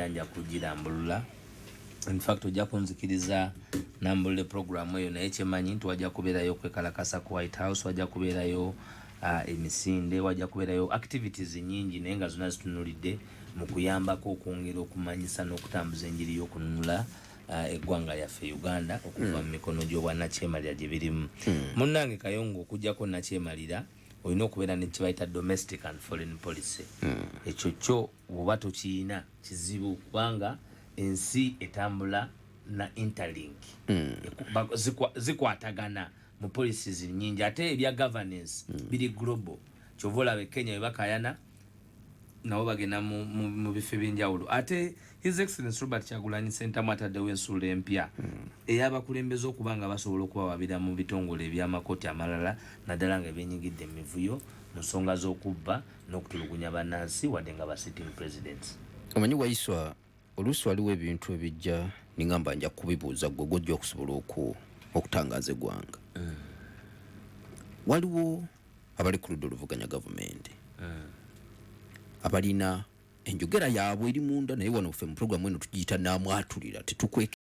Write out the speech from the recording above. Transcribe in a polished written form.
anja kugirambulula. In fact ojja kunzikiriza nambulule program eyo naye kyemanyi nti wajja kubeerayo okwekalakaasa ku White House, wajja kubeerayo emisinde, wajja kubeerayo activities nyingi naye nga zonna zitunulidde mu kuyambako okwongera okumanyisa n'okutambuza enjiri y'okununula eggwanga lyaffe Uganda okuva mu mikono gy'obwannakyemalira gye birimu. Munnange Kayongo okuggyako nnakyemalira olina okubeera ne kye bayita domestic and foreign policy. Ekyo kyo bw'oba tokiina kizibu kubanga ensi etambula na interlink. Zikwatagana mu policies nyingi ate ebya governance biri global. Kyova olaba Kenya bwe bakayana nabo bagenda mu bifo ebyenjawulo. Ate His Excellency Robert Kyagulanyi Ssentamu ataddewo ensuula empya ey'abakulembeze okuba nga basobola okubawabira mu bitongole eby'amakooti amalala naddala nga byenyigidde mu mivuyo mu nsonga z'okubba n'okutulugunya bannansi wadde nga ba sitting presidents. Omanyi Waiswa, oluusi waliwo ebintu ebijja ningamba nja kubibuuza gwe gojja okusobola okutangaaza eggwanga. Waliwo abali ku ludda oluvuganya gavumenti abalina enjogera yaabwe eri munda naye wano ffe mu programu eno tugiyita naamwatulira tetukweka